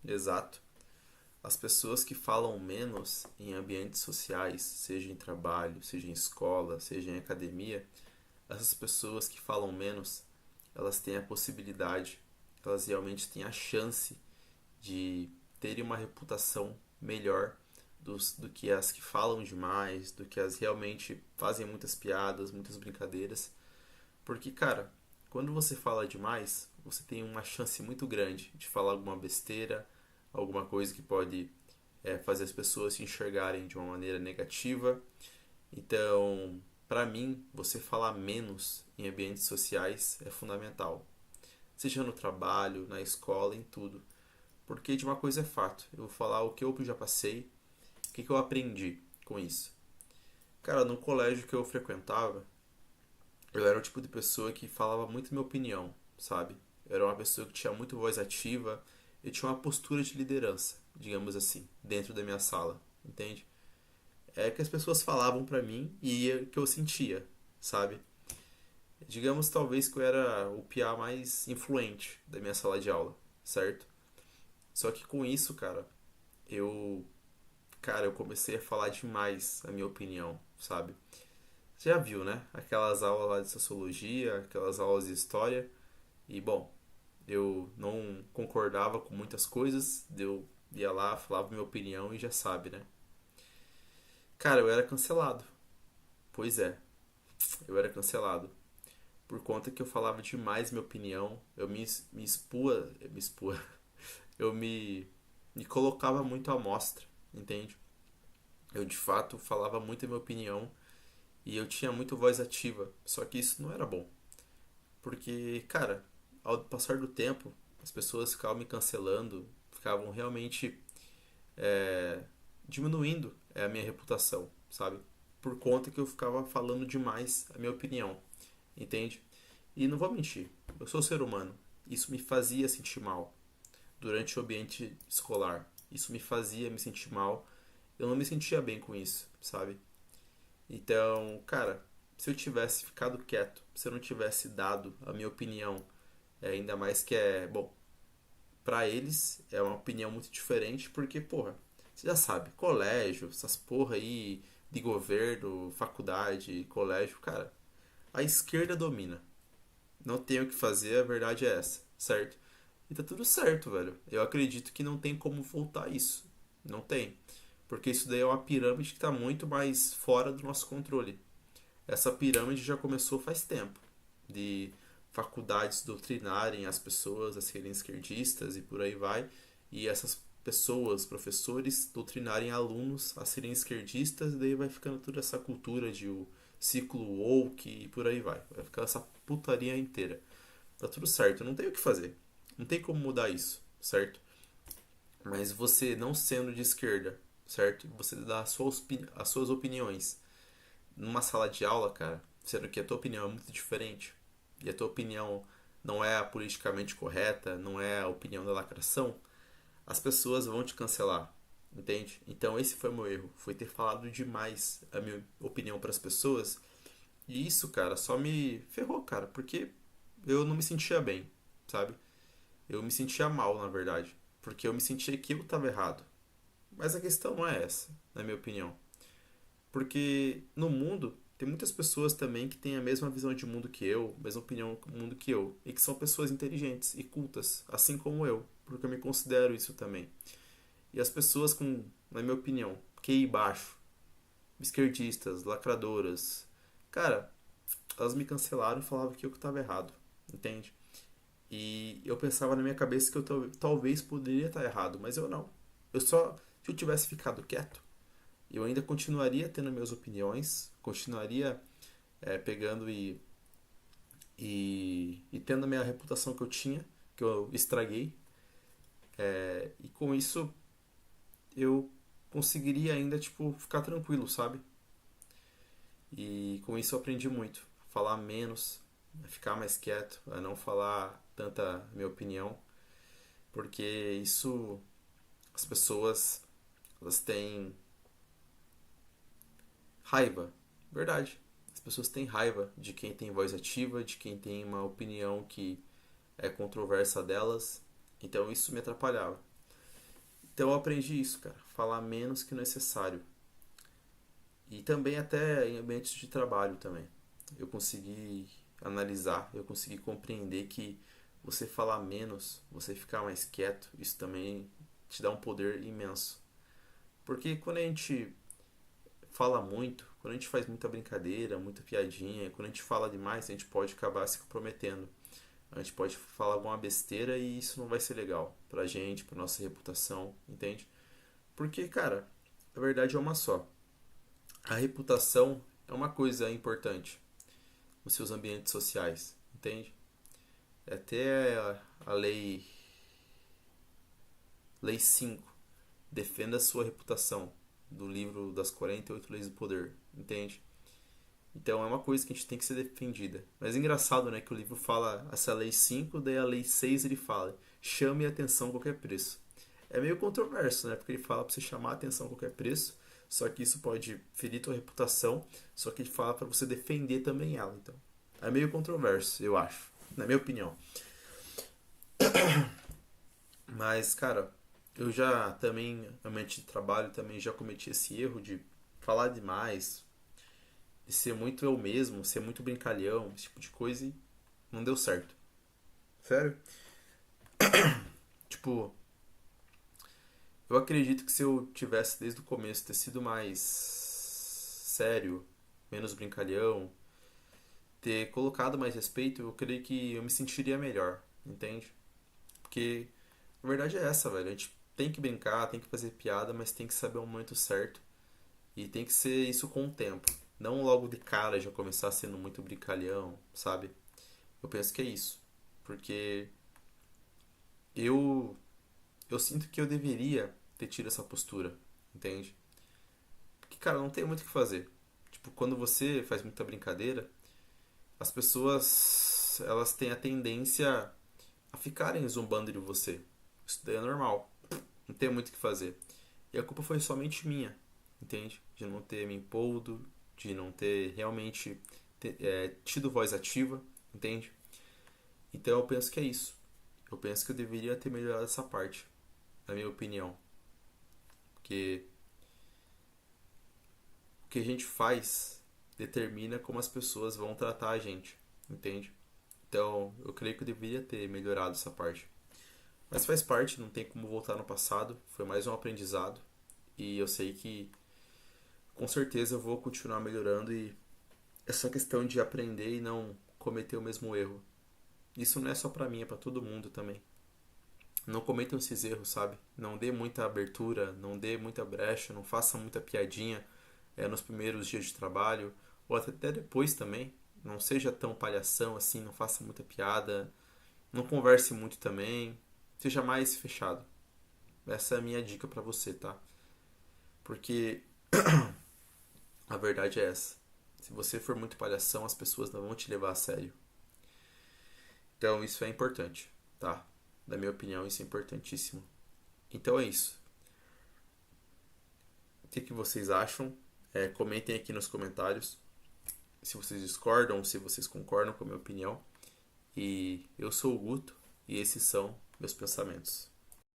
Exato. As pessoas que falam menos em ambientes sociais, seja em trabalho, seja em escola, seja em academia, essas pessoas que falam menos, elas têm a possibilidade, elas realmente têm a chance de terem uma reputação melhor do que as que falam demais, do que as realmente fazem muitas piadas, muitas brincadeiras. Porque, cara, quando você fala demais, você tem uma chance muito grande de falar alguma besteira, alguma coisa que pode fazer as pessoas se enxergarem de uma maneira negativa. Então, para mim, você falar menos em ambientes sociais é fundamental. Seja no trabalho, na escola, em tudo. Porque de uma coisa é fato. Eu vou falar o que eu já passei, o que eu aprendi com isso. Cara, no colégio que eu frequentava, eu era o tipo de pessoa que falava muito minha opinião, sabe? Eu era uma pessoa que tinha muito voz ativa, eu tinha uma postura de liderança, digamos assim, dentro da minha sala, entende? É que as pessoas falavam pra mim e que eu sentia, sabe? Digamos talvez que eu era o piá mais influente da minha sala de aula, certo? Só que com isso, eu, eu comecei a falar demais a minha opinião, sabe? Você já viu, né? Aquelas aulas lá de sociologia, aquelas aulas de história. E bom, eu não concordava com muitas coisas, eu ia lá, falava minha opinião e já sabe, né? Cara, eu era cancelado. Pois é, eu era cancelado. Por conta que eu falava demais minha opinião, eu me expua, eu me colocava muito à mostra, entende? Eu de fato falava muito a minha opinião e eu tinha muito voz ativa, só que isso não era bom. Porque, cara, ao passar do tempo, as pessoas ficavam me cancelando, ficavam realmente é, diminuindo a minha reputação, sabe? Por conta que eu ficava falando demais a minha opinião, entende? E não vou mentir, eu sou ser humano. Isso me fazia sentir mal durante o ambiente escolar. Isso me fazia me sentir mal. Eu não me sentia bem com isso, sabe? Então, cara, se eu tivesse ficado quieto, se eu não tivesse dado a minha opinião, ainda mais que bom, pra eles é uma opinião muito diferente, porque, porra, você já sabe, colégio, essas porra aí de governo, faculdade, colégio, cara, a esquerda domina. Não tem o que fazer, a verdade é essa, certo? E tá tudo certo, velho. Eu acredito que não tem como voltar isso. Não tem. Porque isso daí é uma pirâmide que tá muito mais fora do nosso controle. Essa pirâmide já começou faz tempo. De faculdades doutrinarem as pessoas a serem esquerdistas e por aí vai. E essas pessoas, professores, doutrinarem alunos a serem esquerdistas. E daí vai ficando toda essa cultura de o ciclo woke e por aí vai. Vai ficar essa putaria inteira. Tá tudo certo, não tem o que fazer. Não tem como mudar isso, certo? Mas você não sendo de esquerda, certo? Você dá as suas opiniões numa sala de aula, cara, sendo que a tua opinião é muito diferente e a tua opinião não é a politicamente correta, não é a opinião da lacração, as pessoas vão te cancelar, entende? Então esse foi o meu erro, foi ter falado demais a minha opinião para as pessoas e isso, cara, só me ferrou, cara, porque eu não me sentia bem, sabe? Eu me sentia mal, na verdade, porque eu me sentia que eu estava errado. Mas a questão não é essa, na minha opinião. Porque no mundo tem muitas pessoas também que têm a mesma visão de mundo que eu, a mesma opinião do mundo que eu, e que são pessoas inteligentes e cultas, assim como eu, porque eu me considero isso também. E as pessoas com, na minha opinião, QI baixo, esquerdistas, lacradoras, cara, elas me cancelaram e falavam que eu estava errado, entende? E eu pensava na minha cabeça que eu talvez poderia estar errado, mas eu não. Eu só, se eu tivesse ficado quieto, eu ainda continuaria tendo minhas opiniões, continuaria pegando e tendo a minha reputação que eu tinha, que eu estraguei, e com isso eu conseguiria ainda, tipo, ficar tranquilo, sabe? E com isso eu aprendi muito. Falar menos, a ficar mais quieto, a não falar tanta minha opinião, porque isso as pessoas elas têm raiva, verdade. As pessoas têm raiva de quem tem voz ativa, de quem tem uma opinião que é controversa delas. Então isso me atrapalhava. Então eu aprendi isso, cara. Falar menos que o necessário. E também até em ambientes de trabalho também. Eu consegui analisar, eu consegui compreender que você falar menos, você ficar mais quieto, isso também te dá um poder imenso. Porque quando a gente fala muito, quando a gente faz muita brincadeira, muita piadinha, quando a gente fala demais, a gente pode acabar se comprometendo. A gente pode falar alguma besteira e isso não vai ser legal pra gente, pra nossa reputação, entende? Porque, cara, a verdade é uma só. A reputação é uma coisa importante nos seus ambientes sociais, entende? Até a lei 5 defenda a sua reputação do livro das 48 leis do poder, entende? Então é uma coisa que a gente tem que ser defendida. Mas é engraçado, né, que o livro fala essa lei 5, daí a lei 6 ele fala: chame a atenção a qualquer preço. É meio controverso, né? Porque ele fala pra você chamar a atenção a qualquer preço, só que isso pode ferir tua reputação, só que ele fala pra você defender também ela, então. É meio controverso, eu acho, na minha opinião. Mas, cara, eu já também, no ambiente de trabalho, também já cometi esse erro de falar demais, de ser muito eu mesmo, ser muito brincalhão, esse tipo de coisa, e não deu certo. Sério? Tipo, eu acredito que se eu tivesse desde o começo ter sido mais sério, menos brincalhão, ter colocado mais respeito, eu creio que eu me sentiria melhor, entende? Porque a verdade é essa, velho. A gente tem que brincar, tem que fazer piada, mas tem que saber o momento certo. E tem que ser isso com o tempo. Não logo de cara já começar sendo muito brincalhão, sabe? Eu penso que é isso. Porque eu, eu sinto que eu deveria ter tido essa postura, entende? Porque, cara, não tem muito o que fazer. Tipo, quando você faz muita brincadeira, as pessoas elas têm a tendência a ficarem zombando de você. Isso daí é normal. Não tem muito o que fazer. E a culpa foi somente minha, entende? De não ter me imposto, de não ter realmente tido voz ativa, entende? Então eu penso que é isso. Eu penso que eu deveria ter melhorado essa parte, na minha opinião. Porque o que a gente faz determina como as pessoas vão tratar a gente, entende? Então eu creio que eu deveria ter melhorado essa parte. Mas faz parte, não tem como voltar no passado. Foi mais um aprendizado. E eu sei que com certeza eu vou continuar melhorando e é só questão de aprender e não cometer o mesmo erro. Isso não é só pra mim, é pra todo mundo também. Não cometam esses erros, sabe? Não dê muita abertura, não dê muita brecha, não faça muita piadinha nos primeiros dias de trabalho ou até depois também. Não seja tão palhação assim, não faça muita piada, não converse muito também, seja mais fechado. Essa é a minha dica pra você, tá? Porque a verdade é essa. Se você for muito palhação, as pessoas não vão te levar a sério. Então isso é importante, tá? Na minha opinião, isso é importantíssimo. Então é isso. O que vocês acham? Comentem aqui nos comentários se vocês discordam ou se vocês concordam com a minha opinião. E eu sou o Guto e esses são meus pensamentos.